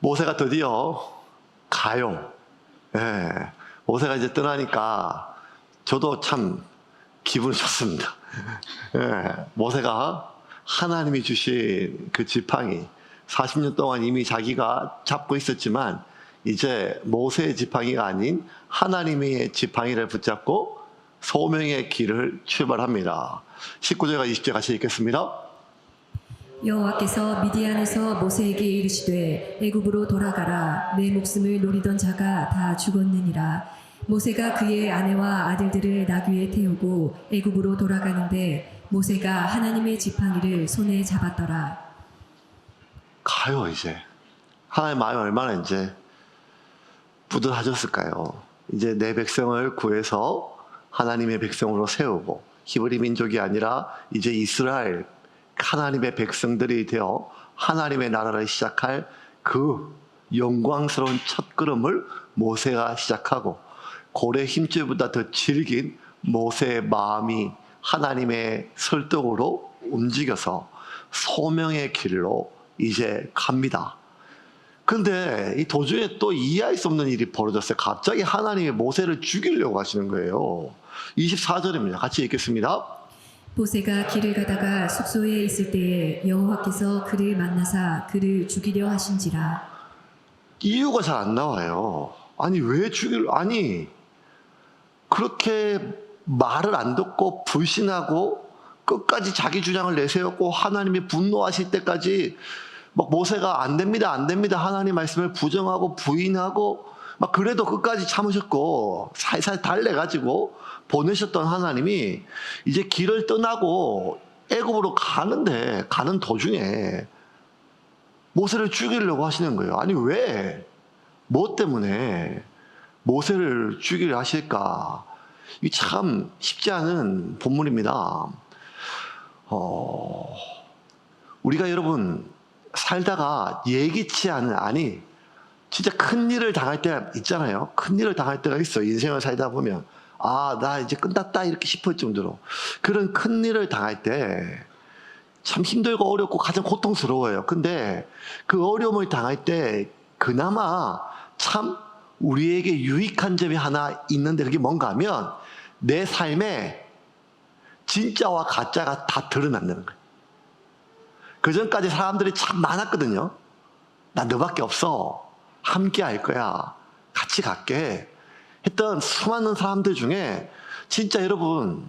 모세가 드디어 가요. 예. 모세가 이제 떠나니까 저도 참 기분이 좋습니다. 예. 모세가 하나님이 주신 그 지팡이 40년 동안 이미 자기가 잡고 있었지만 이제 모세의 지팡이가 아닌 하나님의 지팡이를 붙잡고 소명의 길을 출발합니다. 19절과 20절 같이 읽겠습니다. 여호와께서 미디안에서 모세에게 이르시되 애굽으로 돌아가라. 내 목숨을 노리던 자가 다 죽었느니라. 모세가 그의 아내와 아들들을 나귀에 태우고 애굽으로 돌아가는데 모세가 하나님의 지팡이를 손에 잡았더라. 가요 이제. 하나님 마음이 얼마나 이제 뿌듯하셨을까요? 이제 내 백성을 구해서 하나님의 백성으로 세우고 히브리 민족이 아니라 이제 이스라엘 하나님의 백성들이 되어 하나님의 나라를 시작할 그 영광스러운 첫걸음을 모세가 시작하고 고래 힘줄보다 더 질긴 모세의 마음이 하나님의 설득으로 움직여서 소명의 길로 이제 갑니다. 근데 이 도중에 또 이해할 수 없는 일이 벌어졌어요. 갑자기 하나님이 모세를 죽이려고 하시는 거예요. 24절입니다. 같이 읽겠습니다. 모세가 길을 가다가 숙소에 있을 때에 여호와께서 그를 만나사 그를 죽이려 하신지라. 이유가 잘 안 나와요. 아니 아니 그렇게 말을 안 듣고 불신하고 끝까지 자기 주장을 내세웠고 하나님이 분노하실 때까지 막 모세가 안 됩니다 하나님 말씀을 부정하고 부인하고 막 그래도 끝까지 참으셨고 살살 달래가지고 보내셨던 하나님이 이제 길을 떠나고 애굽으로 가는 도중에 모세를 죽이려고 하시는 거예요. 아니 왜? 뭐 때문에 모세를 죽이려 하실까? 이 참 쉽지 않은 본문입니다. 우리가 여러분 살다가 예기치 않은 진짜 큰 일을 당할 때가 있잖아요. 큰 일을 당할 때가 있어요. 인생을 살다 보면 나 이제 끝났다 이렇게 싶을 정도로 그런 큰 일을 당할 때 참 힘들고 어렵고 가장 고통스러워요. 근데 그 어려움을 당할 때 그나마 참 우리에게 유익한 점이 하나 있는데 그게 뭔가 하면 내 삶에 진짜와 가짜가 다 드러난다는 거예요. 그 전까지 사람들이 참 많았거든요. 나 너밖에 없어. 함께 할 거야. 같이 갈게. 했던 수많은 사람들 중에 진짜 여러분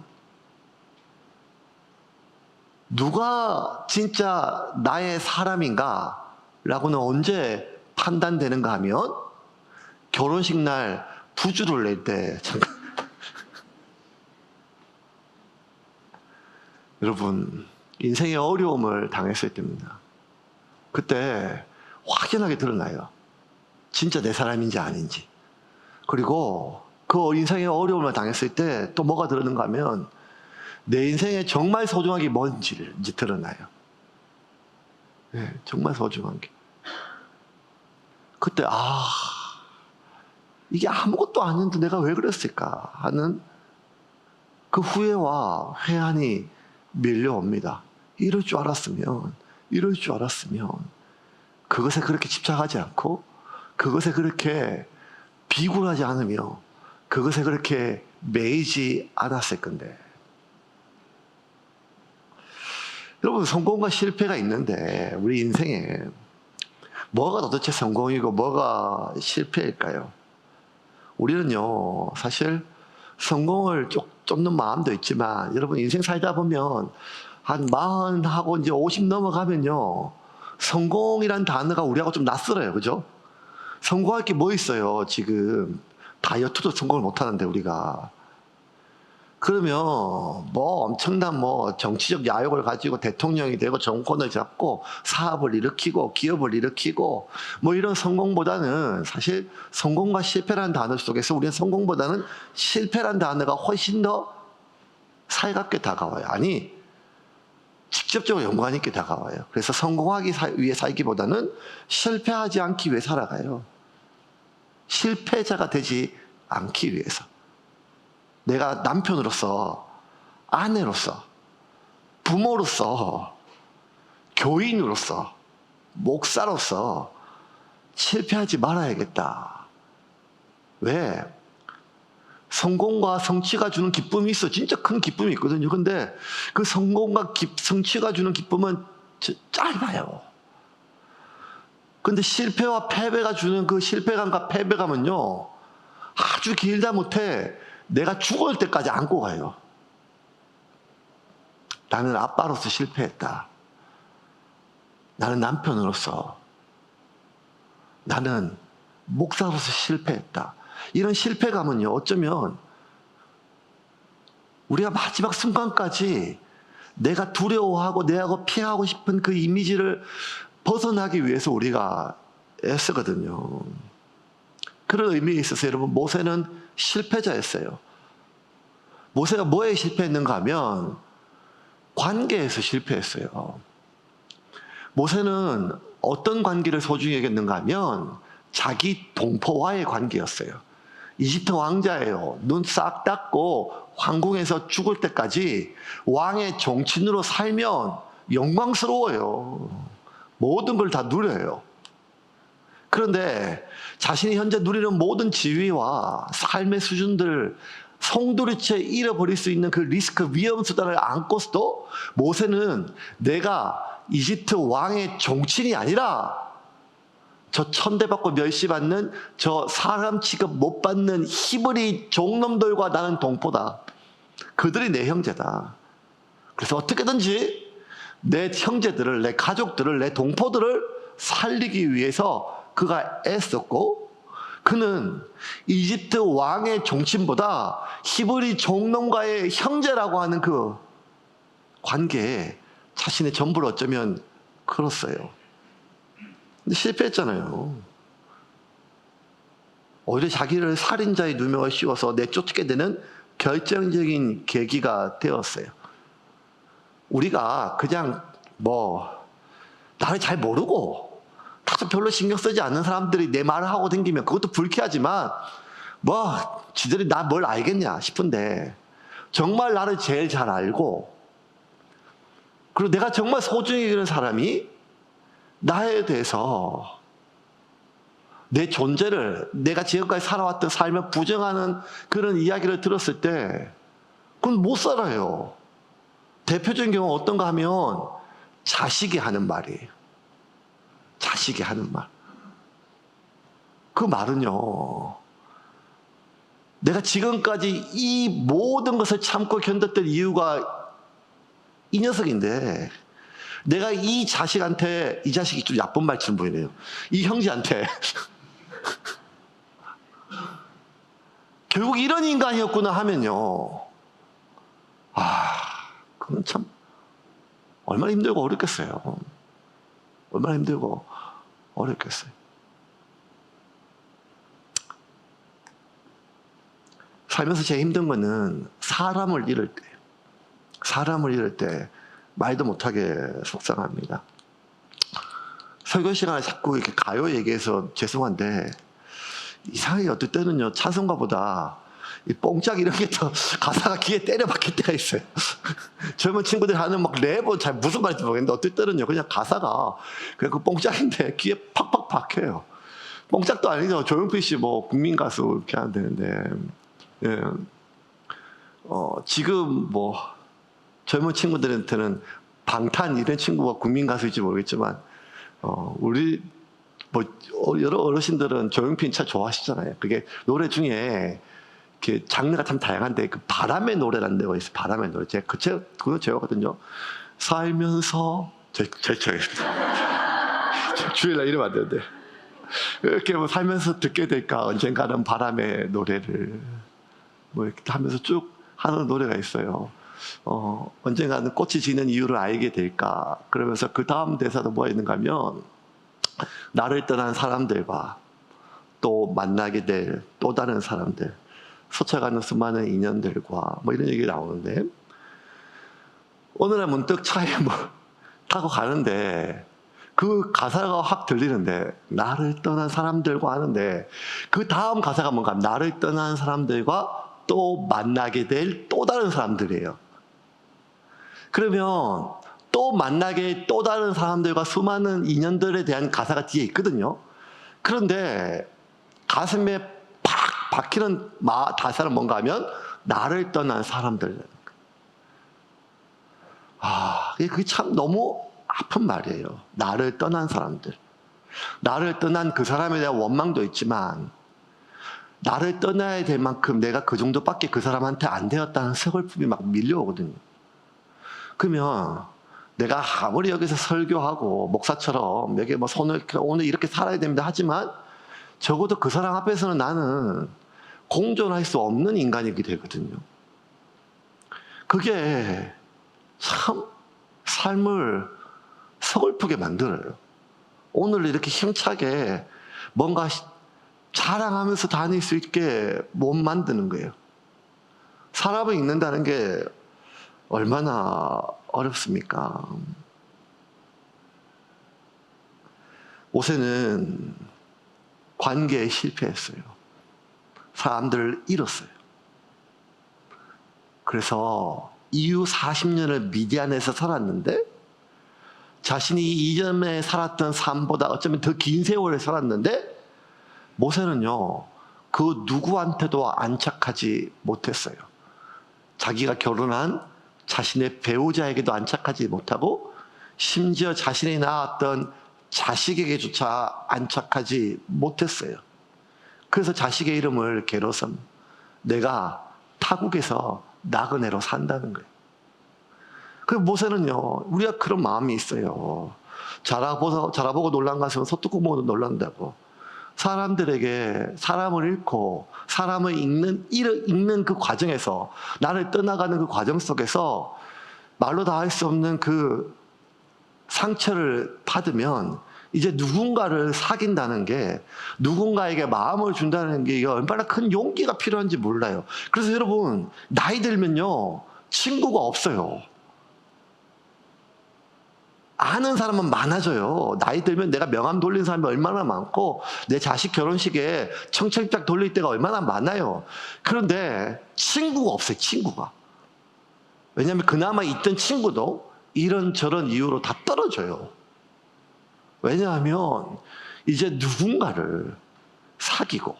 누가 진짜 나의 사람인가 라고는 언제 판단되는가 하면 결혼식 날 부주를 낼 때 여러분 인생의 어려움을 당했을 때입니다. 그때 확연하게 드러나요. 진짜 내 사람인지 아닌지. 그리고 그 인생의 어려움을 당했을 때 또 뭐가 드러나는가 하면 내 인생에 정말 소중한 게 뭔지를 이제 드러나요. 네, 정말 소중한 게. 그때 이게 아무것도 아닌데 내가 왜 그랬을까 하는 그 후회와 회한이 밀려옵니다. 이럴 줄 알았으면 그것에 그렇게 집착하지 않고 그것에 그렇게 비굴하지 않으며 그것에 그렇게 매이지 않았을 건데. 여러분 성공과 실패가 있는데 우리 인생에 뭐가 도대체 성공이고 뭐가 실패일까요? 우리는요 사실 성공을 쫓는 마음도 있지만 여러분 인생 살다 보면 한 40하고 이제 50 넘어가면요 성공이란 단어가 우리하고 좀 낯설어요. 그죠? 성공할 게 뭐 있어요? 지금 다이어트도 성공을 못하는데 우리가. 그러면 뭐 엄청난 정치적 야욕을 가지고 대통령이 되고 정권을 잡고 사업을 일으키고 기업을 일으키고 이런 성공보다는 사실 성공과 실패라는 단어 속에서 우리는 성공보다는 실패라는 단어가 훨씬 더 살갑게 다가와요. 아니 직접적으로 연관 있게 다가와요. 그래서 성공하기 위해 살기보다는 실패하지 않기 위해 살아가요. 실패자가 되지 않기 위해서. 내가 남편으로서, 아내로서, 부모로서, 교인으로서, 목사로서 실패하지 말아야겠다. 왜? 성공과 성취가 주는 기쁨이 있어. 진짜 큰 기쁨이 있거든요. 근데 그 성공과 성취가 주는 기쁨은 짧아요. 근데 실패와 패배가 주는 그 실패감과 패배감은요, 아주 길다 못해 내가 죽을 때까지 안고 가요. 나는 아빠로서 실패했다. 나는 남편으로서, 나는 목사로서 실패했다. 이런 실패감은요, 어쩌면 우리가 마지막 순간까지 내가 두려워하고 내가 피하고 싶은 그 이미지를 벗어나기 위해서 우리가 애쓰거든요. 그런 의미에 있어서 여러분, 모세는 실패자였어요. 모세가 뭐에 실패했는가 하면 관계에서 실패했어요. 모세는 어떤 관계를 소중히 여겼는가 하면 자기 동포와의 관계였어요. 이집트 왕자예요. 눈 싹 닫고 황궁에서 죽을 때까지 왕의 종친으로 살면 영광스러워요. 모든 걸 다 누려요. 그런데 자신이 현재 누리는 모든 지위와 삶의 수준들을 송두리째 잃어버릴 수 있는 그 리스크, 위험 수단을 안고서도 모세는 내가 이집트 왕의 종친이 아니라 저 천대받고 멸시받는 저 사람 취급 못 받는 히브리 종놈들과 나는 동포다. 그들이 내 형제다. 그래서 어떻게든지 내 형제들을, 내 가족들을, 내 동포들을 살리기 위해서 그가 애썼고, 그는 이집트 왕의 종친보다 히브리 종놈과의 형제라고 하는 그 관계에 자신의 전부를 어쩌면 걸었어요. 근데 실패했잖아요. 오히려 자기를 살인자의 누명을 씌워서 내쫓게 되는 결정적인 계기가 되었어요. 우리가 그냥 나를 잘 모르고 다소 별로 신경 쓰지 않는 사람들이 내 말을 하고 다니면 그것도 불쾌하지만 지들이 나 뭘 알겠냐 싶은데, 정말 나를 제일 잘 알고, 그리고 내가 정말 소중히 여기는 사람이 나에 대해서 내 존재를, 내가 지금까지 살아왔던 삶을 부정하는 그런 이야기를 들었을 때 그건 못 살아요. 대표적인 경우는 어떤가 하면 자식이 하는 말이에요. 자식이 하는 말. 그 말은요, 내가 지금까지 이 모든 것을 참고 견뎠던 이유가 이 녀석인데, 내가 이 자식한테, 이 자식이 좀 나쁜 말처럼 보이네요. 이 형제한테 결국 이런 인간이었구나 하면요, 그건 참 얼마나 힘들고 어렵겠어요. 얼마나 힘들고 어렵겠어요. 살면서 제일 힘든 거는 사람을 잃을 때, 사람을 잃을 때 말도 못하게 속상합니다. 설교 시간에 자꾸 이렇게 가요 얘기해서 죄송한데, 이상하게 어떨 때는요, 찬송가보다 이 뽕짝 이런 게 더 가사가 귀에 때려 박힐 때가 있어요. 젊은 친구들이 하는 막 랩은 잘 무슨 말인지 모르겠는데, 어떨 때는요, 그냥 가사가 그냥 그 뽕짝인데 귀에 팍팍 박혀요. 뽕짝도 아니죠. 조용필 씨 국민 가수 이렇게 하면 되는데, 예. 지금 젊은 친구들한테는 방탄 이런 친구가 국민 가수일지 모르겠지만, 우리 여러 어르신들은 조용필 참 좋아하시잖아요. 그게 노래 중에 그 장르가 참 다양한데, 그 바람의 노래라는 데가 있어요. 바람의 노래. 그거 제거거든요. 살면서 주일날 이러면 안 되는데, 이렇게 살면서 듣게 될까, 언젠가는 바람의 노래를 이렇게 하면서 쭉 하는 노래가 있어요. 언젠가는 꽃이 지는 이유를 알게 될까. 그러면서 그 다음 대사도 뭐가 있는가 하면, 나를 떠난 사람들과 또 만나게 될 또 다른 사람들, 스쳐가는 수많은 인연들과 이런 얘기 나오는데, 어느 날 문득 차에 타고 가는데 그 가사가 확 들리는데, 나를 떠난 사람들과 하는데 그 다음 가사가 뭔가, 나를 떠난 사람들과 또 만나게 될 또 다른 사람들이에요. 그러면 또 만나게 또 다른 사람들과 수많은 인연들에 대한 가사가 뒤에 있거든요. 그런데 가슴에 팍 박히는 가사는 뭔가 하면 나를 떠난 사람들. 그게 참 너무 아픈 말이에요. 나를 떠난 사람들. 나를 떠난 그 사람에 대한 원망도 있지만 나를 떠나야 될 만큼 내가 그 정도밖에 그 사람한테 안 되었다는 서글픔이 막 밀려오거든요. 그러면 내가 아무리 여기서 설교하고 목사처럼 여기 뭐 손을 오늘 이렇게 살아야 됩니다 하지만 적어도 그 사람 앞에서는 나는 공존할 수 없는 인간이게 되거든요. 그게 참 삶을 서글프게 만들어요. 오늘 이렇게 힘차게 뭔가 자랑하면서 다닐 수 있게 못 만드는 거예요. 사람을 읽는다는 게 얼마나 어렵습니까? 모세는 관계에 실패했어요. 사람들을 잃었어요. 그래서 이후 40년을 미디안에서 살았는데 자신이 이전에 살았던 삶보다 어쩌면 더 긴 세월을 살았는데 모세는요, 그 누구한테도 안착하지 못했어요. 자기가 결혼한 자신의 배우자에게도 안착하지 못하고 심지어 자신이 낳았던 자식에게조차 안착하지 못했어요. 그래서 자식의 이름을 게로섬, 내가 타국에서 나그네로 산다는 거예요. 그 모세는요, 우리가 그런 마음이 있어요. 자라보고 놀란 가슴은 소뚜껑 놀란다고. 사람들에게 사람을 잃고 사람을 읽는 그 과정에서 나를 떠나가는 그 과정 속에서 말로 다 할 수 없는 그 상처를 받으면 이제 누군가를 사귄다는 게 누군가에게 마음을 준다는 게 얼마나 큰 용기가 필요한지 몰라요. 그래서 여러분 나이 들면요 친구가 없어요. 아는 사람은 많아져요. 나이 들면 내가 명함 돌린 사람이 얼마나 많고 내 자식 결혼식에 청첩장 돌릴 때가 얼마나 많아요. 그런데 친구가 없어요. 친구가. 왜냐하면 그나마 있던 친구도 이런저런 이유로 다 떨어져요. 왜냐하면 이제 누군가를 사귀고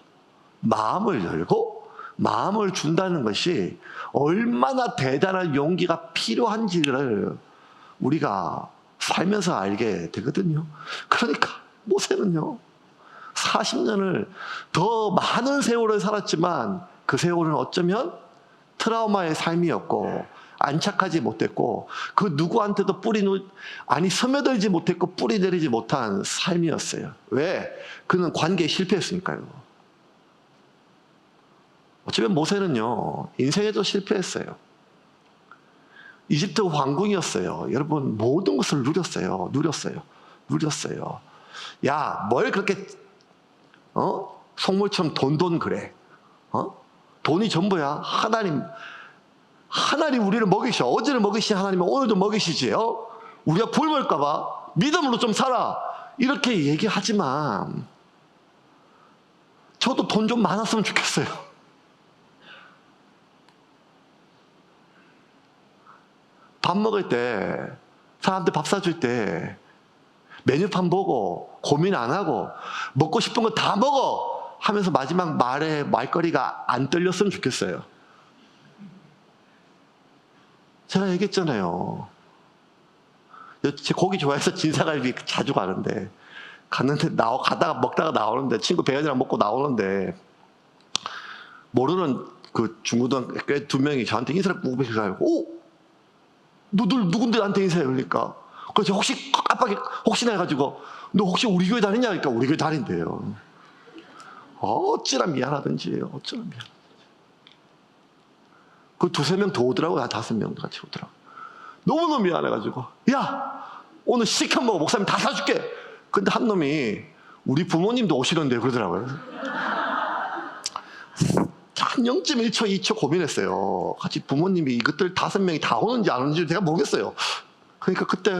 마음을 열고 마음을 준다는 것이 얼마나 대단한 용기가 필요한지를 우리가 살면서 알게 되거든요. 그러니까 모세는요 40년을 더 많은 세월을 살았지만 그 세월은 어쩌면 트라우마의 삶이었고 안착하지 못했고 그 누구한테도 스며들지 못했고 뿌리 내리지 못한 삶이었어요. 왜? 그는 관계에 실패했으니까요. 어쩌면 모세는요 인생에도 실패했어요. 이집트 왕궁이었어요. 여러분 모든 것을 누렸어요. 야, 뭘 그렇게 속물처럼 돈 그래? 돈이 전부야. 하나님 우리를 먹이셔. 어제를 먹이신 하나님은 오늘도 먹이시지. 우리가 굶을까 봐 믿음으로 좀 살아. 이렇게 얘기하지만 저도 돈 좀 많았으면 좋겠어요. 밥 먹을 때, 사람들 밥 사줄 때, 메뉴판 보고, 고민 안 하고, 먹고 싶은 거 다 먹어! 하면서 마지막 말거리가 안 떨렸으면 좋겠어요. 제가 얘기했잖아요. 제 고기 좋아해서 진사갈비 자주 가는데, 가다가 먹다가 나오는데, 친구 배현이랑 먹고 나오는데, 모르는 그 중고등학교 두 명이 저한테 인사를 꾹 해가지고, 오! 누군데 나한테 인사해? 그러니까. 그래서 혹시나 해가지고, 너 혹시 우리 교회 다니냐? 그러니까 우리 교회 다닌대요. 어찌나 미안하든지, 그 두세 명 더 오더라고요. 한 5명도 같이 오더라고요. 너무너무 미안해가지고, 야! 오늘 시kan 먹어. 목사님 다 사줄게. 근데 한 놈이, 우리 부모님도 오시던데 그러더라고요. 한 0.1초, 2초 고민했어요. 같이 부모님이 이것들 5명이 다 오는지 안 오는지 제가 모르겠어요. 그러니까 그때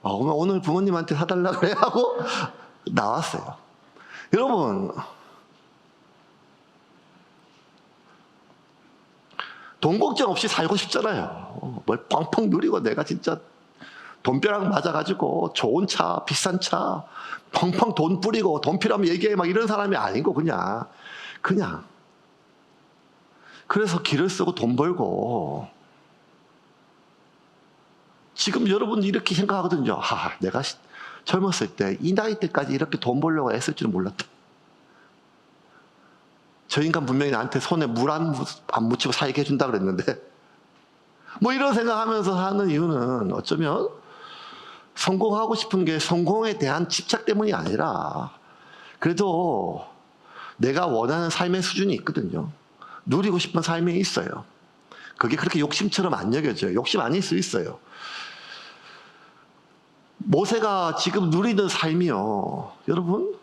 그러면 오늘 부모님한테 사달라 그래 하고 나왔어요. 여러분 돈 걱정 없이 살고 싶잖아요. 뭘 펑펑 누리고 내가 진짜 돈벼락 맞아가지고 좋은 차, 비싼 차, 펑펑 돈 뿌리고 돈 필요하면 얘기해 막 이런 사람이 아니고 그냥. 그래서 길을 쓰고 돈 벌고 지금 여러분 이렇게 생각하거든요. 내가 젊었을 때 이 나이 때까지 이렇게 돈 벌려고 애쓸 줄은 몰랐다. 저 인간 분명히 나한테 손에 물 안 묻히고 살게 해준다 그랬는데 뭐 이런 생각하면서 사는 이유는 어쩌면 성공하고 싶은 게 성공에 대한 집착 때문이 아니라 그래도 내가 원하는 삶의 수준이 있거든요. 누리고 싶은 삶이 있어요. 그게 그렇게 욕심처럼 안 여겨져요. 욕심 아닐 수 있어요. 모세가 지금 누리는 삶이요. 여러분,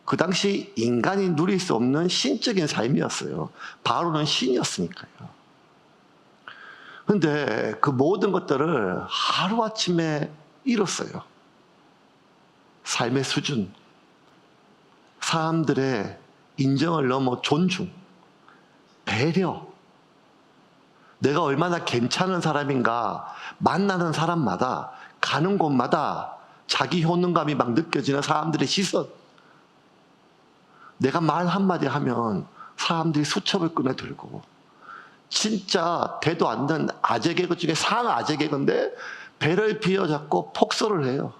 그 당시 인간이 누릴 수 없는 신적인 삶이었어요. 바로는 신이었으니까요. 근데 그 모든 것들을 하루아침에 잃었어요. 삶의 수준, 사람들의 인정을 넘어 존중, 배려, 내가 얼마나 괜찮은 사람인가 만나는 사람마다 가는 곳마다 자기 효능감이 막 느껴지는 사람들의 시선, 내가 말 한마디 하면 사람들이 수첩을 꺼내들고 진짜 대도 않는 아재 개그 중에 상아재 개그인데 배를 비워잡고 폭소를 해요.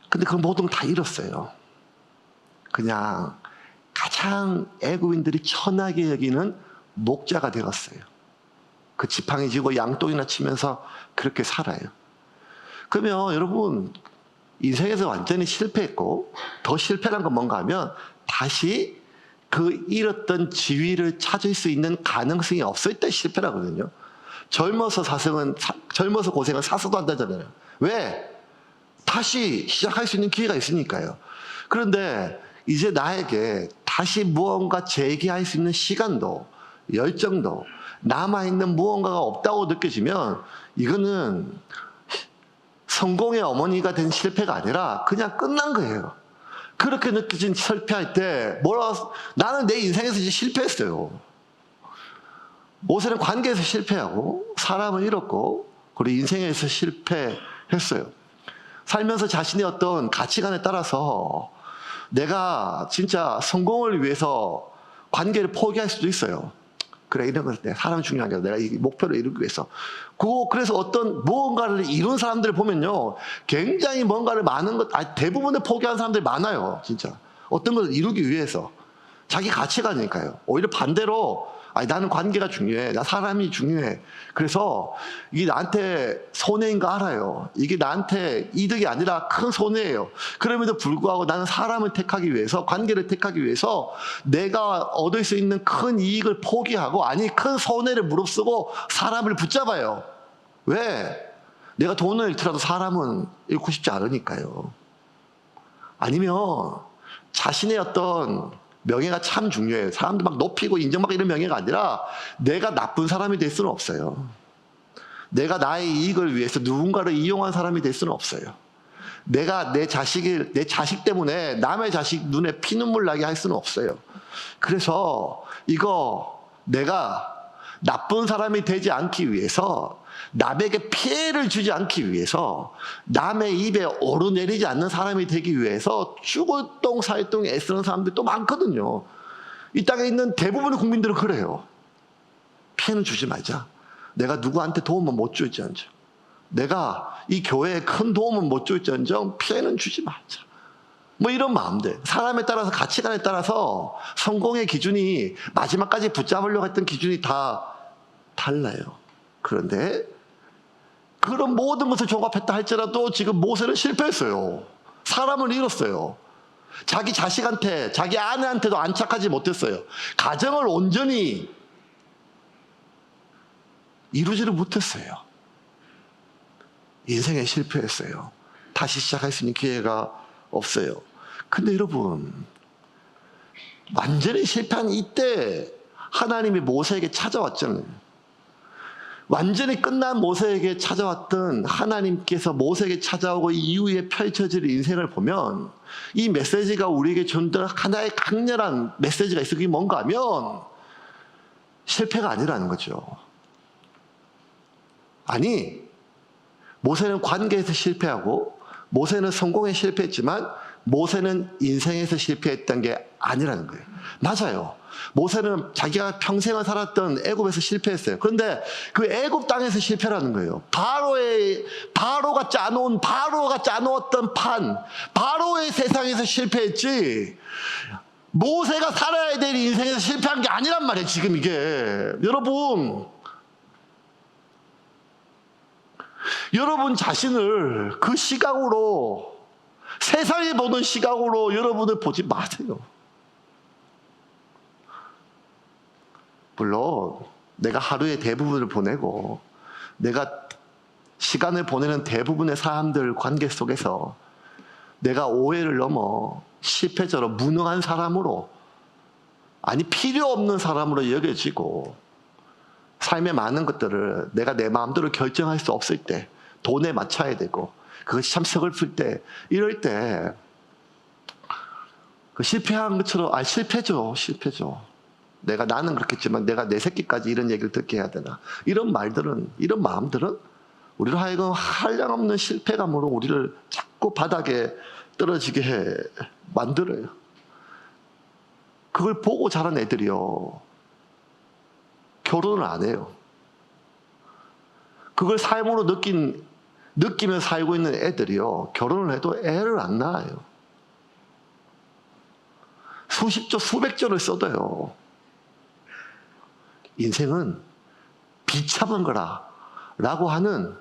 근데 그 모든 걸 다 잃었어요. 그냥 가장 애국인들이 천하게 여기는 목자가 되었어요. 그 지팡이 쥐고 양똥이나 치면서 그렇게 살아요. 그러면 여러분 인생에서 완전히 실패했고 더 실패한 건 뭔가 하면 다시 그 잃었던 지위를 찾을 수 있는 가능성이 없을 때 실패라거든요. 젊어서 고생은 사서도 한다잖아요. 왜? 다시 시작할 수 있는 기회가 있으니까요. 그런데 이제 나에게 다시 무언가 재기할 수 있는 시간도 열정도 남아있는 무언가가 없다고 느껴지면 이거는 성공의 어머니가 된 실패가 아니라 그냥 끝난 거예요. 그렇게 느껴진 실패할 때 나는 내 인생에서 이제 실패했어요. 모세는 관계에서 실패하고 사람을 잃었고 그리고 인생에서 실패했어요. 살면서 자신의 어떤 가치관에 따라서 내가 진짜 성공을 위해서 관계를 포기할 수도 있어요. 그래, 이런 걸 때 사람이 중요한 게 아니라 내가 이 목표를 이루기 위해서. 그래서 어떤 무언가를 이룬 사람들을 보면요. 굉장히 뭔가를 대부분을 포기한 사람들이 많아요. 진짜. 어떤 걸 이루기 위해서. 자기 가치관이니까요. 오히려 반대로 나는 관계가 중요해. 나 사람이 중요해. 그래서 이게 나한테 손해인 거 알아요. 이게 나한테 이득이 아니라 큰 손해예요. 그럼에도 불구하고 나는 사람을 택하기 위해서, 관계를 택하기 위해서 내가 얻을 수 있는 큰 이익을 포기하고 큰 손해를 무릅쓰고 사람을 붙잡아요. 왜? 내가 돈을 잃더라도 사람은 잃고 싶지 않으니까요. 아니면 자신의 어떤 명예가 참 중요해요. 사람들 막 높이고 인정받고 이런 명예가 아니라 내가 나쁜 사람이 될 수는 없어요. 내가 나의 이익을 위해서 누군가를 이용한 사람이 될 수는 없어요. 내가 내 자식 때문에 남의 자식 눈에 피눈물 나게 할 수는 없어요. 그래서 내가 나쁜 사람이 되지 않기 위해서, 남에게 피해를 주지 않기 위해서, 남의 입에 오르내리지 않는 사람이 되기 위해서 죽을 똥 살 똥 애쓰는 사람들이 또 많거든요. 이 땅에 있는 대부분의 국민들은 그래요. 피해는 주지 말자. 내가 누구한테 도움은 못 줄지언정, 내가 이 교회에 큰 도움은 못 줄지언정 피해는 주지 말자. 뭐 이런 마음들. 사람에 따라서, 가치관에 따라서 성공의 기준이, 마지막까지 붙잡으려고 했던 기준이 다 달라요. 그런데 그런 모든 것을 종합했다 할지라도 지금 모세는 실패했어요. 사람을 잃었어요. 자기 자식한테, 자기 아내한테도 안착하지 못했어요. 가정을 온전히 이루지를 못했어요. 인생에 실패했어요. 다시 시작할 수 있는 기회가 없어요. 근데 여러분, 완전히 실패한 이때 하나님이 모세에게 찾아왔잖아요. 완전히 끝난 모세에게 찾아왔던 하나님께서 모세에게 찾아오고 이후에 펼쳐질 인생을 보면 이 메시지가 우리에게 전달 하나의 강렬한 메시지가 있어. 그게 뭔가 하면 실패가 아니라는 거죠. 아니, 모세는 관계에서 실패하고 모세는 성공에 실패했지만 모세는 인생에서 실패했던 게 아니라는 거예요. 맞아요. 모세는 자기가 평생을 살았던 애굽에서 실패했어요. 그런데 그 애굽 땅에서 실패라는 거예요. 바로가 짜놓았던 판, 바로의 세상에서 실패했지, 모세가 살아야 될 인생에서 실패한 게 아니란 말이에요. 지금 이게 여러분 자신을 그 시각으로, 세상이 보는 시각으로 여러분을 보지 마세요. 물론 내가 하루의 대부분을 보내고 내가 시간을 보내는 대부분의 사람들 관계 속에서 내가 오해를 넘어 실패자로, 무능한 사람으로, 아니 필요 없는 사람으로 여겨지고 삶의 많은 것들을 내가 내 마음대로 결정할 수 없을 때, 돈에 맞춰야 되고 그것이 참 서글플 때, 이럴 때 그 실패한 것처럼, 실패죠. 나는 그렇겠지만 내가 내 새끼까지 이런 얘기를 듣게 해야 되나, 이런 말들은, 이런 마음들은 우리로 하여금 한량없는 실패감으로 우리를 자꾸 바닥에 떨어지게 만들어요. 그걸 보고 자란 애들이요, 결혼을 안 해요. 그걸 삶으로 느끼며 살고 있는 애들이요, 결혼을 해도 애를 안 낳아요. 수십조, 수백조를 써도요. 인생은 비참한 거라 라고 하는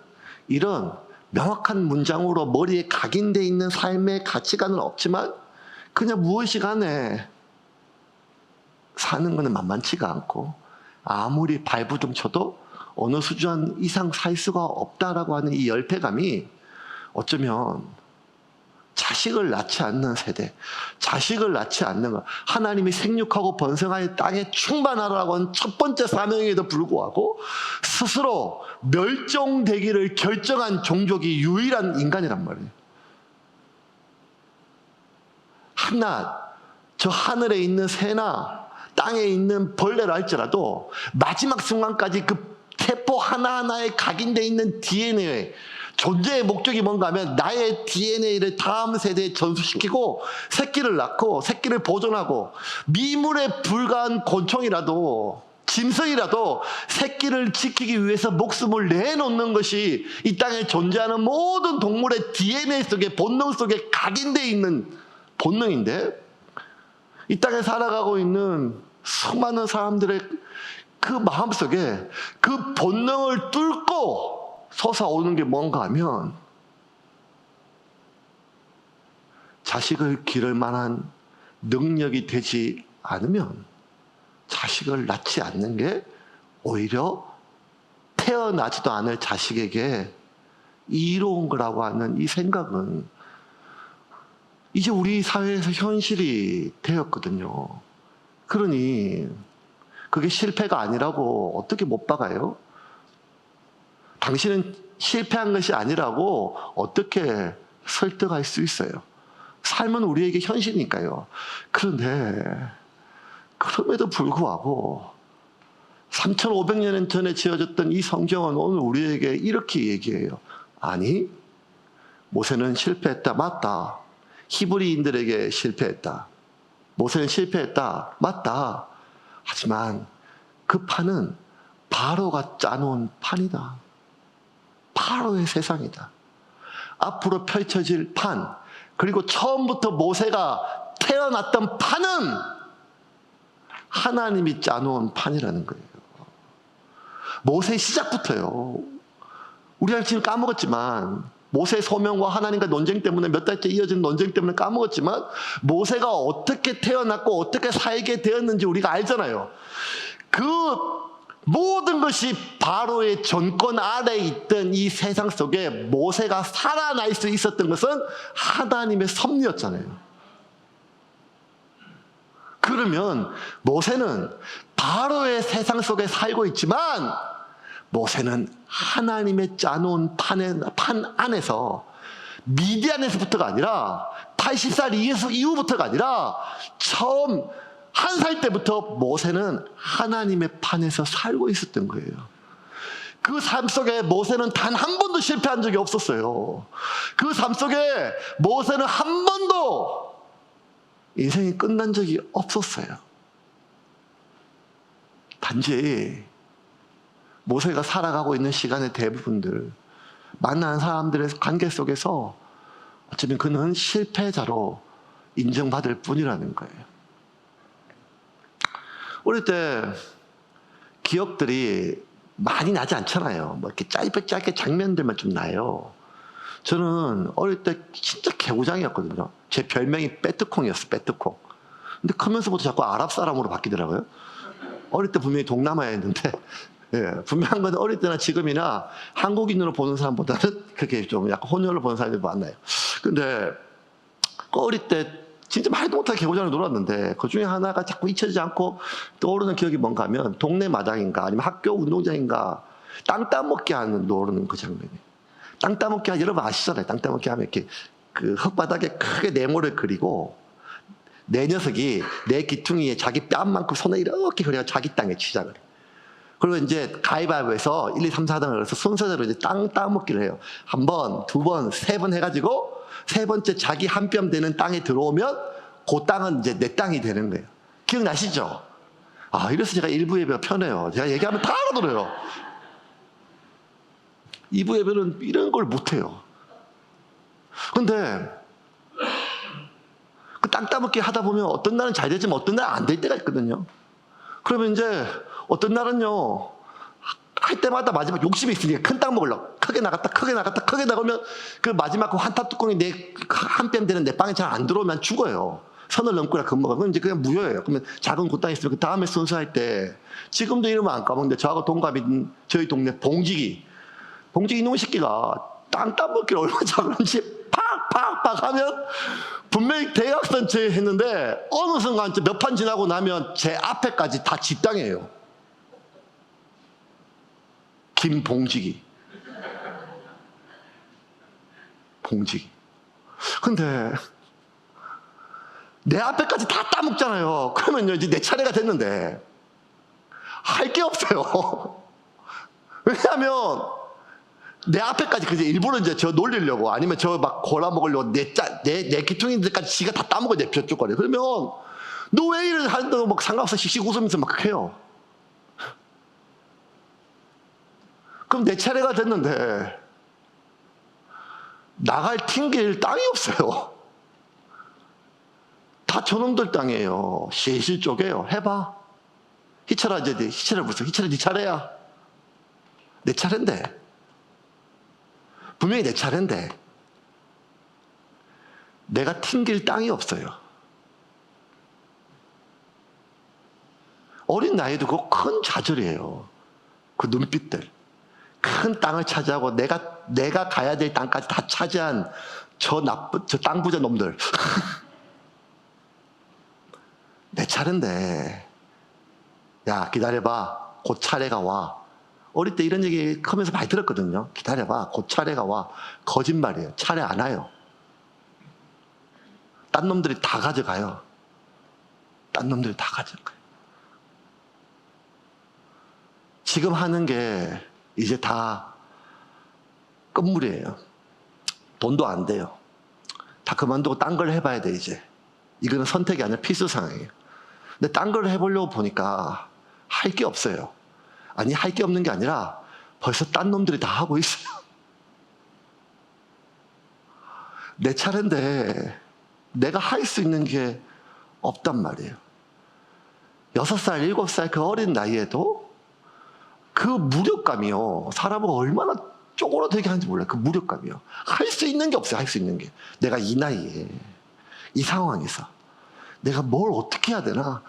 이런 명확한 문장으로 머리에 각인되어 있는 삶의 가치관은 없지만 그냥 무엇이 간에 사는 것은 만만치가 않고 아무리 발부둥 쳐도 어느 수준 이상 살 수가 없다라고 하는 이 열패감이 어쩌면 자식을 낳지 않는 세대, 자식을 낳지 않는 것, 하나님이 생육하고 번성하여 땅에 충만하라고 하는 첫 번째 사명에도 불구하고 스스로 멸종되기를 결정한 종족이 유일한 인간이란 말이에요. 저 하늘에 있는 새나 땅에 있는 벌레라 할지라도 마지막 순간까지 그 세포 하나하나에 각인되어 있는 DNA, 존재의 목적이 뭔가 하면 나의 DNA를 다음 세대에 전수시키고 새끼를 낳고 새끼를 보존하고, 미물에 불과한 곤충이라도 짐승이라도 새끼를 지키기 위해서 목숨을 내놓는 것이 이 땅에 존재하는 모든 동물의 DNA 속에, 본능 속에 각인되어 있는 본능인데, 이 땅에 살아가고 있는 수많은 사람들의 그 마음속에 그 본능을 뚫고 솟아오는 게 뭔가 하면 자식을 기를 만한 능력이 되지 않으면 자식을 낳지 않는 게 오히려 태어나지도 않을 자식에게 이로운 거라고 하는 이 생각은 이제 우리 사회에서 현실이 되었거든요. 그러니 그게 실패가 아니라고 어떻게 못 박아요? 당신은 실패한 것이 아니라고 어떻게 설득할 수 있어요? 삶은 우리에게 현실이니까요. 그런데 그럼에도 불구하고 3,500년 전에 지어졌던 이 성경은 오늘 우리에게 이렇게 얘기해요. 아니, 모세는 실패했다. 맞다. 히브리인들에게 실패했다. 모세는 실패했다. 맞다. 하지만 그 판은 바로가 짜놓은 판이다. 바로의 세상이다. 앞으로 펼쳐질 판, 그리고 처음부터 모세가 태어났던 판은 하나님이 짜놓은 판이라는 거예요. 모세의 시작부터요. 우리가 지금 까먹었지만, 모세의 소명과 하나님과 논쟁 때문에, 몇 달째 이어진 논쟁 때문에 까먹었지만, 모세가 어떻게 태어났고 어떻게 살게 되었는지 우리가 알잖아요. 그 모든 것이 바로의 전권 아래에 있던 이 세상 속에 모세가 살아날 수 있었던 것은 하나님의 섭리였잖아요. 그러면 모세는 바로의 세상 속에 살고 있지만, 모세는 하나님의 짜놓은 판 안에서, 미디안에서부터가 아니라 80살 이후부터가 아니라 처음 한 살 때부터 모세는 하나님의 판에서 살고 있었던 거예요. 그 삶 속에 모세는 단 한 번도 실패한 적이 없었어요. 그 삶 속에 모세는 한 번도 인생이 끝난 적이 없었어요. 단지 모세가 살아가고 있는 시간의 대부분들, 만나는 사람들의 관계 속에서 어쩌면 그는 실패자로 인정받을 뿐이라는 거예요. 어릴 때 기억들이 많이 나지 않잖아요. 뭐 이렇게 짧게 장면들만 좀 나요. 저는 어릴 때 진짜 개구장이었거든요. 제 별명이 빼뚜콩이었어요. 빼뚜콩. 근데 크면서부터 자꾸 아랍 사람으로 바뀌더라고요. 어릴 때 분명히 동남아였는데, 예, 분명한 건 어릴 때나 지금이나 한국인으로 보는 사람보다는 그렇게 좀 약간 혼혈로 보는 사람들이 많나요. 근데 어릴 때 진짜 말도 못하게 개구장을 놀았는데 그 중에 하나가 자꾸 잊혀지지 않고 떠오르는 기억이 뭔가 하면 동네 마당인가 아니면 학교 운동장인가 땅 따먹기 하는 노는 그 장면이. 땅 따먹기 여러분 아시잖아요. 땅 따먹기 하면 이렇게 그 흙바닥에 크게 네모를 그리고 내 녀석이 내 귀퉁이에 자기 뺨만큼 손에 이렇게 그려서 자기 땅에 시작을 해요. 그리고 이제 가위바위보에서 1, 2, 3, 4등을 해서 순서대로 이제 땅 따먹기를 해요. 한 번, 두 번, 세 번 해가지고 세 번째 자기 한 뼘 되는 땅에 들어오면 그 땅은 이제 내 땅이 되는 거예요. 기억나시죠? 아, 이래서 제가 1부 예배가 편해요. 제가 얘기하면 다 알아들어요. 2부 예배는 이런 걸 못해요. 근데 그 땅 따먹기 하다 보면 어떤 날은 잘 되지만 어떤 날은 안 될 때가 있거든요. 그러면 이제 어떤 날은요, 할 때마다 마지막 욕심이 있으니까 큰 땅 먹으려고 크게 나갔다 크게 나갔다 크게 나가면 그 마지막 그 환타 뚜껑이 내 한 뼘 되는 내 빵에 잘 안 들어오면 죽어요. 선을 넘거나 금방가. 그럼 이제 그냥 무효예요. 그러면 작은 그 땅이 있으면 그 다음에 순서할 때 지금도 이름은 안 까먹는데 저하고 동갑인 저희 동네 봉지기 이놈의 새끼가 땅 따먹기를 얼마나 잘하는지 팍팍팍 하면 분명히 대각선 제 했는데 어느 순간 몇 판 지나고 나면 제 앞에까지 다 지 땅이에요. 김봉지기. 봉지기. 근데 내 앞에까지 다 따먹잖아요. 그러면요 이제 내 차례가 됐는데 할 게 없어요. 왜냐하면 내 앞에까지 그냥 일부러 이제 저 놀리려고 아니면 저 막 골라 먹으려고 내 귀퉁이들까지 지가 다 따먹어 내 벼쪽거려. 그러면 너 왜 이래 하는데도 막 상관없어 씩씩 웃으면서 막 해요. 그럼 내 차례가 됐는데 나갈 튕길 땅이 없어요. 다 저놈들 땅이에요. 실실 쪼개요. 해봐. 희철아 이제 희철아 무슨 희철아 네 차례야. 내 차례인데 분명히 내 차례인데 내가 튕길 땅이 없어요. 어린 나이에도 그거 큰 좌절이에요. 그 눈빛들. 큰 땅을 차지하고 내가 가야 될 땅까지 다 차지한 저 땅 부자 놈들. 내 차례인데 야 기다려봐. 곧 차례가 와. 어릴 때 이런 얘기 크면서 많이 들었거든요. 기다려봐. 곧 차례가 와. 거짓말이에요. 차례 안 와요. 딴 놈들이 다 가져가요. 딴 놈들이 다 가져가요. 지금 하는 게 이제 다 끝물이에요. 돈도 안 돼요. 다 그만두고 딴 걸 해봐야 돼 이제. 이거는 선택이 아니라 필수 상황이에요. 근데 딴 걸 해보려고 보니까 할 게 없어요. 아니 할 게 없는 게 아니라 벌써 딴 놈들이 다 하고 있어요. 내 차례인데 내가 할 수 있는 게 없단 말이에요. 6살, 7살 그 어린 나이에도 그 무력감이요. 사람을 얼마나 쪼그라들게 하는지 몰라요. 그 무력감이요. 할 수 있는 게 없어요. 할 수 있는 게. 내가 이 나이에 이 상황에서 내가 뭘 어떻게 해야 되나?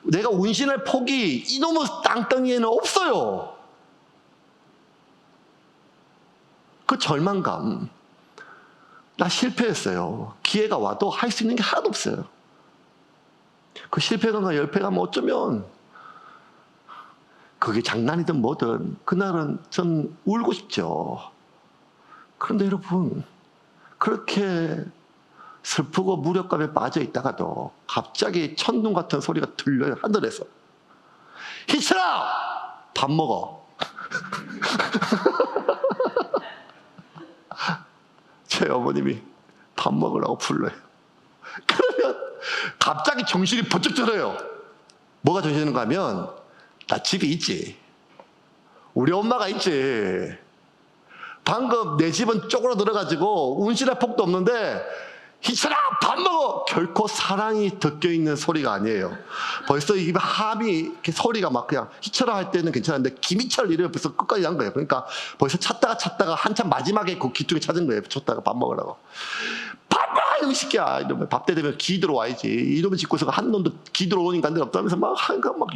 내가 운신할 폭이 이놈의 땅덩이에는 없어요. 그 절망감. 나 실패했어요. 기회가 와도 할 수 있는 게 하나도 없어요. 그 실패감과 열패감은 어쩌면 그게 장난이든 뭐든 그날은 전 울고 싶죠. 그런데 여러분 그렇게 슬프고 무력감에 빠져 있다가도 갑자기 천둥 같은 소리가 들려요, 하늘에서. 희철아! 밥 먹어. 제 어머님이 밥 먹으라고 불러요. 그러면 갑자기 정신이 번쩍 들어요. 뭐가 정신인가 하면, 나 집에 있지. 우리 엄마가 있지. 방금 내 집은 쪼그라들어가지고 운신의 폭도 없는데 희철아 밥 먹어. 결코 사랑이 덮여있는 소리가 아니에요. 벌써 이 함이 이렇게 소리가 막 그냥 희철아 할 때는 괜찮은데 김희철 이름이 벌써 끝까지 난 거예요. 그러니까 벌써 찾다가 한참 마지막에 그 귀퉁이 찾은 거예요. 쫓다가 밥 먹으라고. 밥 먹어 이놈 새끼야. 이러면 밥 때 되면 기 들어와야지. 이놈의 짓고서 한 놈도 기 들어오니까 안 되나 없다면서 막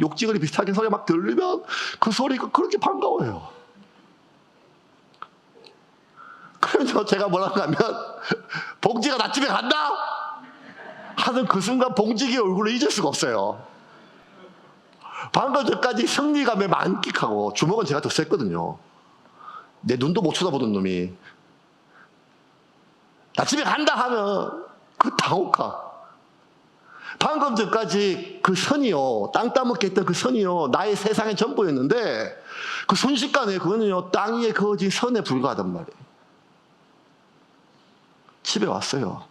욕지거리 비슷하게 소리가 막 들리면 그 소리가 그렇게 반가워요. 그래서 제가 뭐라고 하면 봉지가 나 집에 간다 하는 그 순간 봉지기 얼굴을 잊을 수가 없어요. 방금 전까지 승리감에 만끽하고 주먹은 제가 더 셌거든요. 내 눈도 못 쳐다보던 놈이 나 집에 간다 하면 그 당혹감. 방금 전까지 그 선이요, 땅 따먹게 했던 그 선이요, 나의 세상의 전부였는데 그 순식간에 그거는요, 땅 위에 그어진 선에 불과하단 말이에요. 집에 왔어요.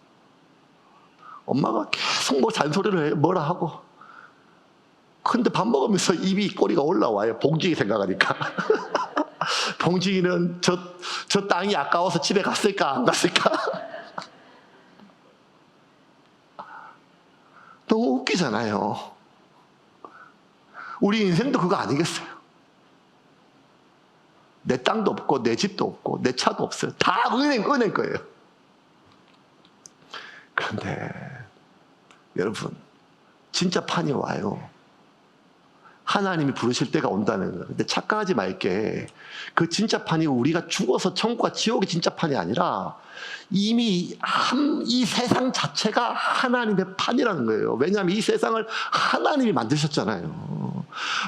엄마가 계속 뭐 잔소리를 해요. 뭐라 하고. 근데 밥 먹으면서 입이 꼬리가 올라와요. 봉지기 생각하니까. 봉지기는 저 땅이 아까워서 집에 갔을까 안 갔을까. 너무 웃기잖아요. 우리 인생도 그거 아니겠어요? 내 땅도 없고 내 집도 없고 내 차도 없어요. 다 은행 거예요. 그런데 여러분 진짜 판이 와요. 하나님이 부르실 때가 온다는 거예요. 근데 착각하지 말게. 그 진짜 판이 우리가 죽어서 천국과 지옥이 진짜 판이 아니라 이미 이 세상 자체가 하나님의 판이라는 거예요. 왜냐하면 이 세상을 하나님이 만드셨잖아요.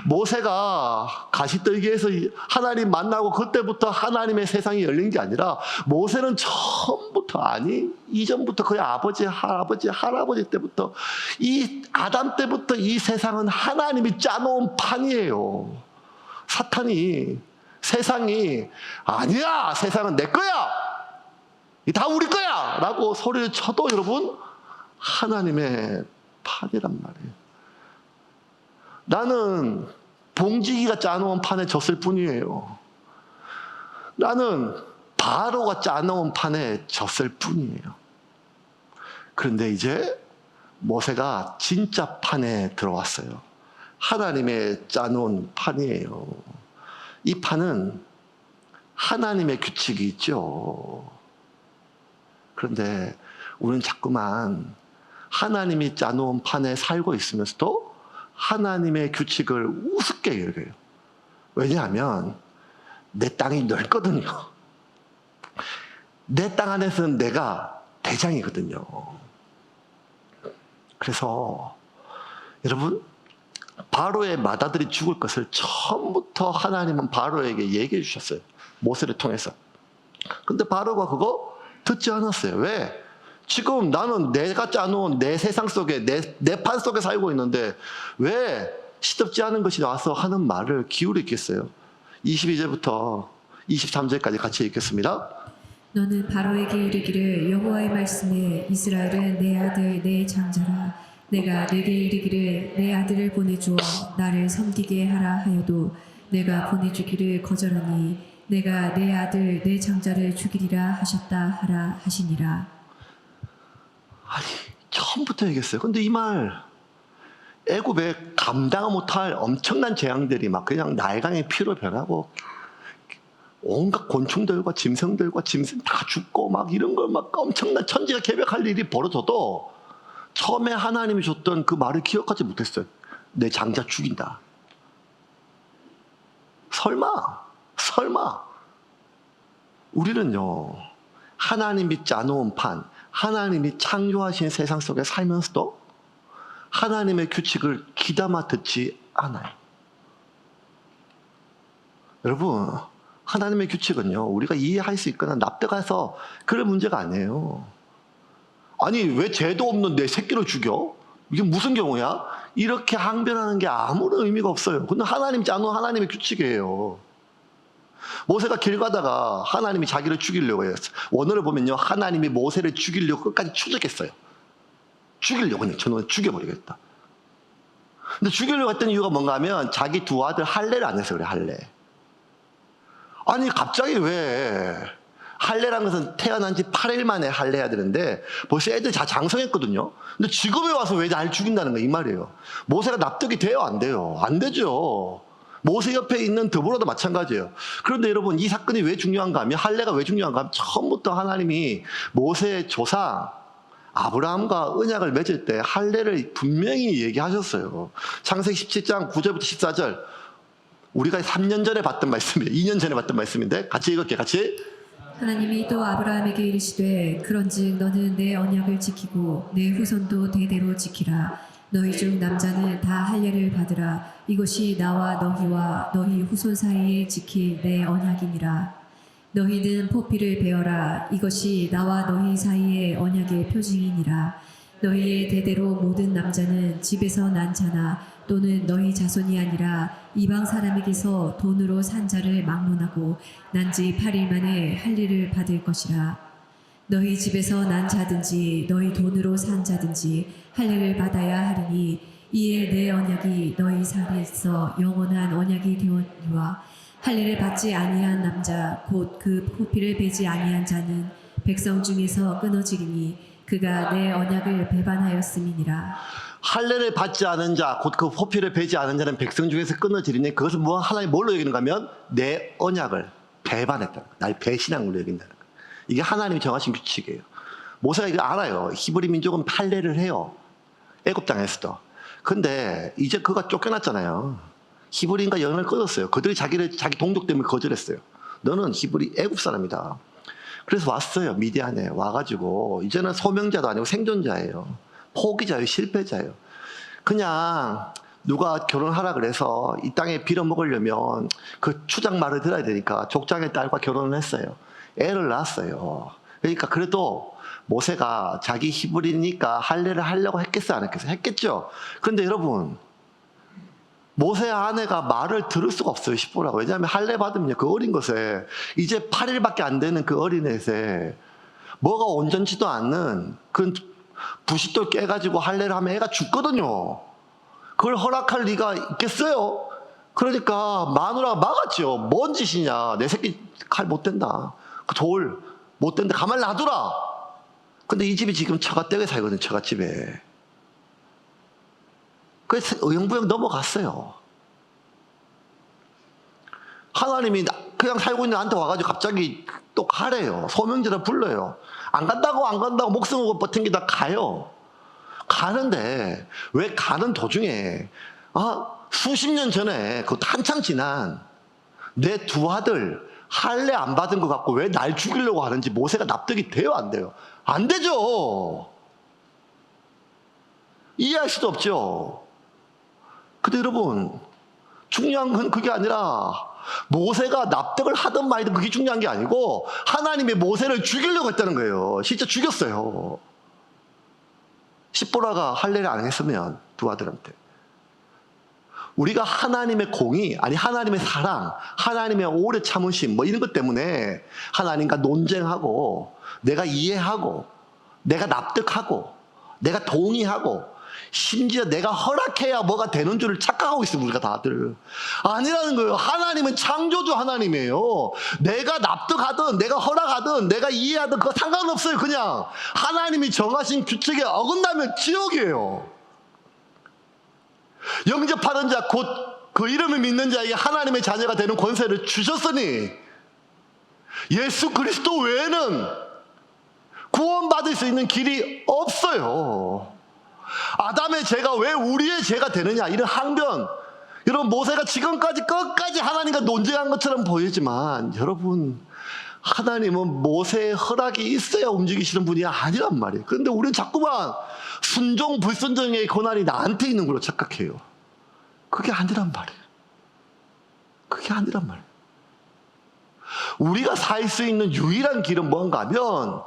모세가 가시떨기에서 하나님 만나고 그때부터 하나님의 세상이 열린 게 아니라 모세는 처음부터 이전부터 거의 아버지, 할아버지 때부터 이 아담 때부터 이 세상은 하나님이 짜놓은 판이에요. 사탄이 세상이 아니야, 세상은 내 거야, 다 우리 거야 라고 소리를 쳐도 여러분 하나님의 판이란 말이에요. 나는 봉지기가 짜놓은 판에 졌을 뿐이에요. 나는 바로가 짜놓은 판에 졌을 뿐이에요. 그런데 이제 모세가 진짜 판에 들어왔어요. 하나님의 짜놓은 판이에요. 이 판은 하나님의 규칙이 있죠. 그런데 우리는 자꾸만 하나님이 짜놓은 판에 살고 있으면서도 하나님의 규칙을 우습게 여겨요. 왜냐하면 내 땅이 넓거든요. 내 땅 안에서는 내가 대장이거든요. 그래서 여러분, 바로의 맏아들이 죽을 것을 처음부터 하나님은 바로에게 얘기해 주셨어요. 모세를 통해서. 근데 바로가 그거 듣지 않았어요. 왜? 지금 나는 내가 짜놓은 내 세상 속에 내 판 속에 살고 있는데 왜 시덥지 않은 것이 나와서 하는 말을 기울이겠어요? 22절부터 23절까지 같이 읽겠습니다. 너는 바로에게 이르기를 여호와의 말씀에 이스라엘은 내 아들 내 장자라. 내가 내게 이르기를 내 아들을 보내주어 나를 섬기게 하라 하여도 내가 보내주기를 거절하니 내가 내 아들 내 장자를 죽이리라 하셨다 하라 하시니라. 아니, 처음부터 얘기했어요. 근데 이 말 애굽에 감당 못할 엄청난 재앙들이 막 그냥 날강의 피로 변하고 온갖 곤충들과 짐승들과 짐승 다 죽고 막 이런 걸 막 엄청난 천지가 개벽할 일이 벌어져도 처음에 하나님이 줬던 그 말을 기억하지 못했어요. 내 장자 죽인다. 설마. 우리는요, 하나님이 짜놓은 판, 하나님이 창조하신 세상 속에 살면서도 하나님의 규칙을 귀담아 듣지 않아요. 여러분, 하나님의 규칙은요, 우리가 이해할 수 있거나 납득해서 그럴 문제가 아니에요. 아니 왜 죄도 없는 내 새끼를 죽여? 이게 무슨 경우야? 이렇게 항변하는 게 아무런 의미가 없어요. 근데 하나님 짜놓은 하나님의 규칙이에요. 모세가 길 가다가 하나님이 자기를 죽이려고 해요. 원어를 보면요, 하나님이 모세를 죽이려고 끝까지 추적했어요. 죽이려고 그냥 저놈을 죽여버리겠다. 근데 죽이려고 했던 이유가 뭔가 하면 자기 두 아들 할례를 안 해서 그래. 할례. 아니 갑자기 왜 할례라는 것은 태어난 지 8일 만에 할례해야 되는데 벌써 애들 다 장성했거든요. 근데 지금에 와서 왜 날 죽인다는 거야 이 말이에요. 모세가 납득이 돼요 안 돼요? 안 되죠. 모세 옆에 있는 드보라도 마찬가지예요. 그런데 여러분 이 사건이 왜 중요한가 하면, 할례가 왜 중요한가 하면, 처음부터 하나님이 모세의 조상 아브라함과 언약을 맺을 때 할례를 분명히 얘기하셨어요. 창세기 17장 9절부터 14절. 우리가 3년 전에 봤던 말씀이에요. 2년 전에 봤던 말씀인데 같이 읽을게요. 같이. 하나님이 또 아브라함에게 이르시되 그런즉 너는 내 언약을 지키고 내 후손도 대대로 지키라. 너희 중 남자는 다 할례를 받으라. 이것이 나와 너희와 너희 후손 사이에 지킬 내 언약이니라. 너희는 포피를 베어라. 이것이 나와 너희 사이의 언약의 표징이니라. 너희의 대대로 모든 남자는 집에서 난 자나 또는 너희 자손이 아니라 이방 사람에게서 돈으로 산 자를 막론하고 난 지 8일 만에 할례를 받을 것이라. 너희 집에서 난 자든지 너희 돈으로 산 자든지 할례를 받아야 하리니 이에 내 언약이 너희 사이에서 영원한 언약이 되었니와 할례를 받지 아니한 남자 곧 그 포피를 베지 아니한 자는 백성 중에서 끊어지리니 그가 내 언약을 배반하였음이니라. 할례를 받지 않은 자, 곧 그 포피를 베지 않은 자는 백성 중에서 끊어지리니 그것은 뭐 하나님 뭘로 여기는가 하면 내 언약을 배반했다는 거예요. 날 배신한 걸로 여긴다는 거예요. 이게 하나님이 정하신 규칙이에요. 모세가 이거 알아요. 히브리 민족은 할례를 해요. 애굽 땅에서도. 근데 이제 그가 쫓겨났잖아요. 히브리인과 연을 끊었어요. 그들이 자기 동족 때문에 거절했어요. 너는 히브리 애굽 사람이다. 그래서 왔어요. 미디안에 와가지고 이제는 소명자도 아니고 생존자예요. 포기자예요. 실패자예요. 그냥 누가 결혼하라 그래서 이 땅에 빌어먹으려면 그 추장 말을 들어야 되니까 족장의 딸과 결혼을 했어요. 애를 낳았어요. 그러니까 그래도 모세가 자기 히브리니까 할례를 하려고 했겠어요? 안 했겠어요? 했겠죠. 그런데 여러분, 모세 아내가 말을 들을 수가 없어요. 십보라고. 왜냐하면 할례 받으면 그 어린 것에, 이제 8일밖에 안 되는 그 어린애에 뭐가 온전치도 않는 그 부싯돌 깨가지고 할례를 하면 애가 죽거든요. 그걸 허락할 리가 있겠어요? 그러니까 마누라가 막았죠. 뭔 짓이냐. 내 새끼 칼 못 된다. 그 돌 못 된다. 가만 놔두라. 근데 이 집이 지금 처갓댁에 살거든요. 처갓집에. 그래서 의형부형 넘어갔어요. 하나님이 그냥 살고 있는 나한테 와가지고 갑자기 또 가래요. 소명제를 불러요. 안 간다고 목숨을 버팅기다 가요. 가는데 왜 가는 도중에 수십 년 전에 그것도 한창 지난 내 두 아들 할례 안 받은 것 같고 왜 날 죽이려고 하는지 모세가 납득이 돼요? 안 돼요? 안 되죠. 이해할 수도 없죠. 근데 여러분, 중요한 건 그게 아니라 모세가 납득을 하든 말든 그게 중요한 게 아니고 하나님이 모세를 죽이려고 했다는 거예요. 진짜 죽였어요. 십보라가 할례를 안 했으면 두 아들한테, 우리가 하나님의 공의, 아니 하나님의 사랑, 하나님의 오래 참으심 뭐 이런 것 때문에 하나님과 논쟁하고 내가 이해하고 내가 납득하고 내가 동의하고 심지어 내가 허락해야 뭐가 되는 줄을 착각하고 있어요. 우리가 다들 아니라는 거예요. 하나님은 창조주 하나님이에요. 내가 납득하든 내가 허락하든 내가 이해하든 그거 상관없어요. 그냥 하나님이 정하신 규칙에 어긋나면 지옥이에요. 영접하는 자 곧 그 이름을 믿는 자에게 하나님의 자녀가 되는 권세를 주셨으니 예수 그리스도 외에는 구원받을 수 있는 길이 없어요. 아담의 죄가 왜 우리의 죄가 되느냐, 이런 항변, 여러분 모세가 지금까지 끝까지 하나님과 논쟁한 것처럼 보이지만 여러분, 하나님은 모세의 허락이 있어야 움직이시는 분이 아니란 말이에요. 그런데 우리는 자꾸만 순종 불순종의 고난이 나한테 있는 걸로 착각해요. 그게 아니란 말이에요. 그게 아니란 말이에요. 우리가 살 수 있는 유일한 길은 뭔가 하면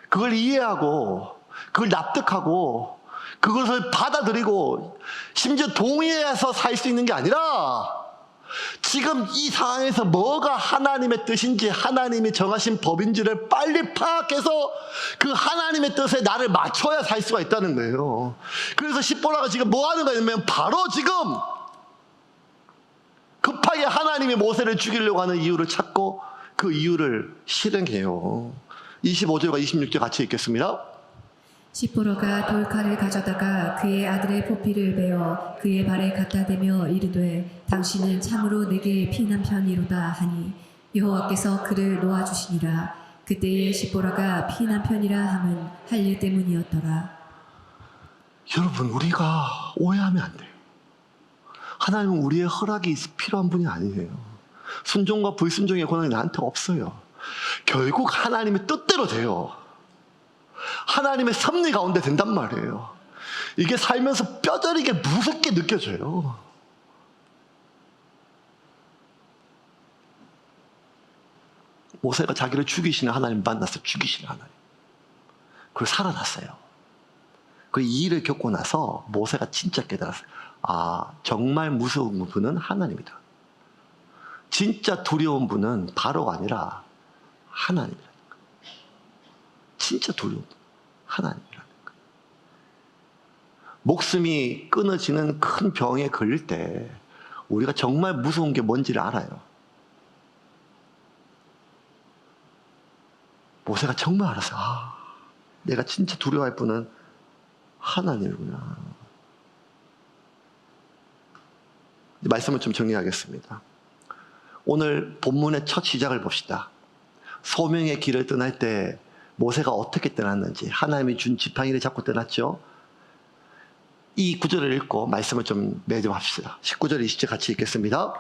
그걸 이해하고 그걸 납득하고 그것을 받아들이고 심지어 동의해서 살 수 있는 게 아니라 지금 이 상황에서 뭐가 하나님의 뜻인지 하나님이 정하신 법인지를 빨리 파악해서 그 하나님의 뜻에 나를 맞춰야 살 수가 있다는 거예요. 그래서 십보라가 지금 뭐 하는 거냐면 바로 지금 급하게 하나님이 모세를 죽이려고 하는 이유를 찾고 그 이유를 실행해요. 25절과 26절 같이 읽겠습니다. 시보로가 돌칼을 가져다가 그의 아들의 포피를 베어 그의 발에 갖다 대며 이르되 당신은 참으로 내게 피난편이로다 하니 여호와께서 그를 놓아주시니라. 그때에 시보라가 피난편이라 함은 할 일 때문이었더라. 여러분, 우리가 오해하면 안 돼요. 하나님은 우리의 허락이 필요한 분이 아니에요. 순종과 불순종의 권한이 나한테 없어요. 결국 하나님의 뜻대로 돼요. 하나님의 섭리 가운데 된단 말이에요. 이게 살면서 뼈저리게 무섭게 느껴져요. 모세가 자기를 죽이시는 하나님 만나서 죽이시는 하나님. 그리고 살아났어요. 그 이 일을 겪고 나서 모세가 진짜 깨달았어요. 아, 정말 무서운 분은 하나님이다. 진짜 두려운 분은 바로가 아니라 하나님이라는 거예요. 진짜 두려운 분, 하나님이라는 거예요. 목숨이 끊어지는 큰 병에 걸릴 때 우리가 정말 무서운 게 뭔지를 알아요. 모세가 정말 알았어요. 아, 내가 진짜 두려워할 분은 하나님이구나. 말씀을 좀 정리하겠습니다. 오늘 본문의 첫 시작을 봅시다. 소명의 길을 떠날 때 모세가 어떻게 떠났는지, 하나님이 준 지팡이를 잡고 떠났죠. 이 구절을 읽고 말씀을 좀 매듭합시다. 19절 20절 같이 읽겠습니다.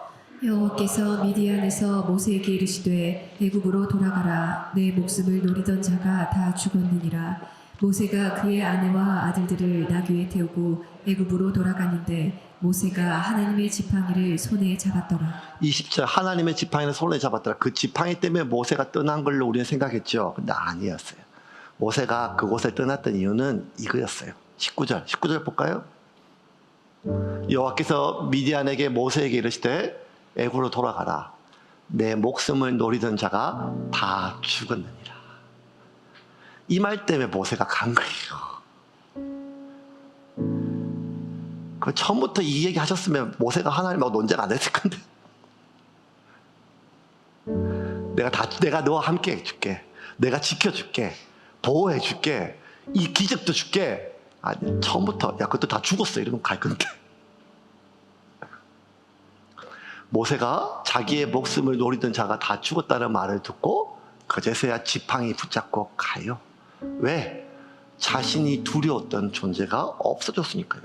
여호와께서 미디안에서 모세에게 이르시되 애굽으로 돌아가라. 내 목숨을 노리던 자가 다 죽었느니라. 모세가 그의 아내와 아들들을 나귀에 태우고 애굽으로 돌아가는데 모세가 하나님의 지팡이를 손에 잡았더라. 20절 하나님의 지팡이를 손에 잡았더라. 그 지팡이 때문에 모세가 떠난 걸로 우리는 생각했죠. 근데 아니었어요. 모세가 그곳을 떠났던 이유는 이거였어요. 19절 볼까요? 여호와께서 미디안에게 모세에게 이르시되 애굽으로 돌아가라. 내 목숨을 노리던 자가 다 죽었느니라. 이 말 때문에 모세가 간 거예요. 그 처음부터 이 얘기 하셨으면 모세가 하나님하고 논쟁 안 했을 건데. 내가 너와 함께 해줄게. 내가 지켜줄게. 보호해줄게. 이 기적도 줄게. 아니, 처음부터 야 그것도 다 죽었어 이러면 갈 건데. 모세가 자기의 목숨을 노리던 자가 다 죽었다는 말을 듣고 그제서야 지팡이 붙잡고 가요. 왜? 자신이 두려웠던 존재가 없어졌으니까요.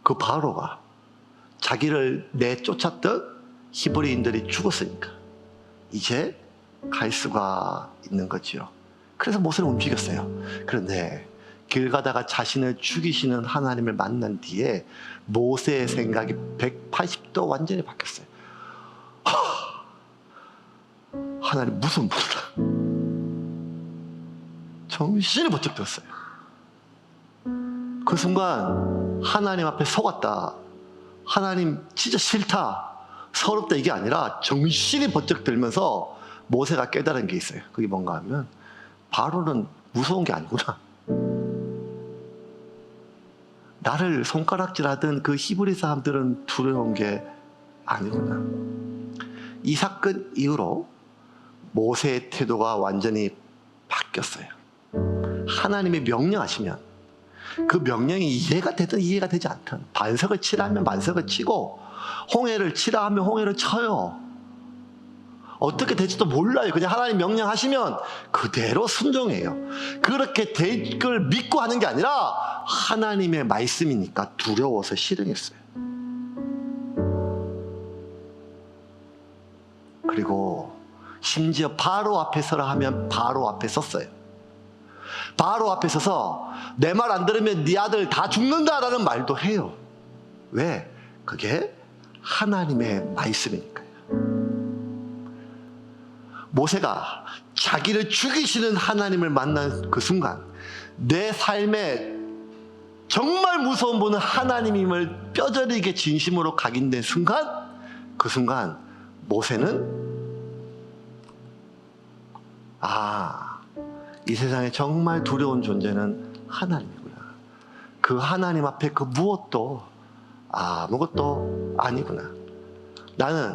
그 바로가 자기를 내쫓았던 히브리인들이 죽었으니까 이제 갈 수가 있는 거죠. 그래서 모세는 움직였어요. 그런데 길 가다가 자신을 죽이시는 하나님을 만난 뒤에 모세의 생각이 180도 완전히 바뀌었어요. 하나님 무슨 분이다. 정신이 번쩍 들었어요. 그 순간 하나님 앞에 속았다. 하나님 진짜 싫다. 서럽다 이게 아니라 정신이 번쩍 들면서 모세가 깨달은 게 있어요. 그게 뭔가 하면 바로는 무서운 게 아니구나. 나를 손가락질하던 그 히브리 사람들은 두려운 게 아니구나. 이 사건 이후로 모세의 태도가 완전히 바뀌었어요. 하나님이 명령하시면 그 명령이 이해가 되든 이해가 되지 않든 반석을 치라 하면 반석을 치고 홍해를 치라 하면 홍해를 쳐요. 어떻게 될지도 몰라요. 그냥 하나님 명령하시면 그대로 순종해요. 그렇게 될 걸 믿고 하는 게 아니라 하나님의 말씀이니까 두려워서 실행했어요. 그리고 심지어 바로 앞에 서라 하면 바로 앞에 섰어요. 바로 앞에 서서 내 말 안 들으면 네 아들 다 죽는다라는 말도 해요. 왜? 그게 하나님의 말씀이니까요. 모세가 자기를 죽이시는 하나님을 만난 그 순간 내 삶에 정말 무서운 분은 하나님임을 뼈저리게 진심으로 각인된 순간, 그 순간 모세는 이 세상에 정말 두려운 존재는 하나님이구나. 그 하나님 앞에 그 무엇도 아무것도 아니구나. 나는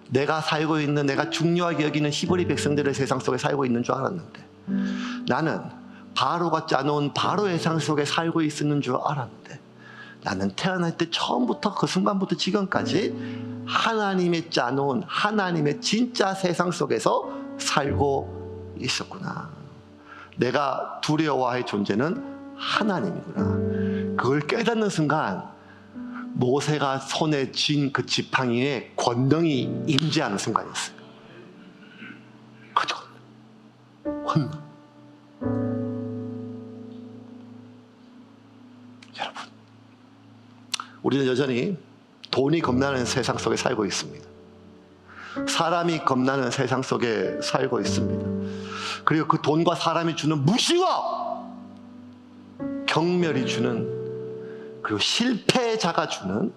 내가 살고 있는, 내가 중요하게 여기는 히브리 백성들의 세상 속에 살고 있는 줄 알았는데, 나는 바로가 짜놓은 바로의 세상 속에 살고 있는 줄 알았는데, 나는 태어날 때 처음부터 그 순간부터 지금까지 하나님의 짜놓은 하나님의 진짜 세상 속에서 살고 있었구나. 내가 두려워할 존재는 하나님이구나. 그걸 깨닫는 순간 모세가 손에 쥔 그 지팡이에 권능이 임재하는 순간이었어요. 그죠? 권능. 여러분, 우리는 여전히 돈이 겁나는 세상 속에 살고 있습니다. 사람이 겁나는 세상 속에 살고 있습니다. 그리고 그 돈과 사람이 주는 무시와 경멸이 주는, 그리고 실패자가 주는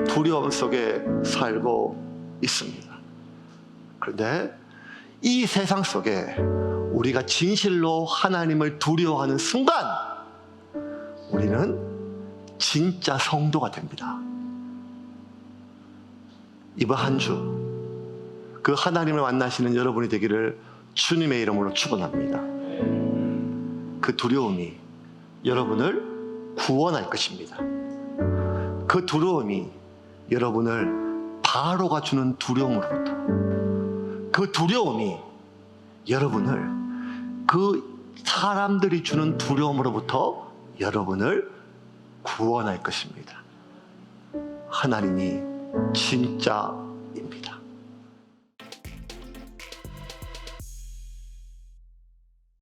두려움 속에 살고 있습니다. 그런데 이 세상 속에 우리가 진실로 하나님을 두려워하는 순간 우리는 진짜 성도가 됩니다. 이번 한 주 그 하나님을 만나시는 여러분이 되기를 주님의 이름으로 축원합니다. 그 두려움이 여러분을 구원할 것입니다. 그 두려움이 여러분을 바로가 주는 두려움으로부터, 그 두려움이 여러분을 그 사람들이 주는 두려움으로부터 여러분을 구원할 것입니다. 하나님이 진짜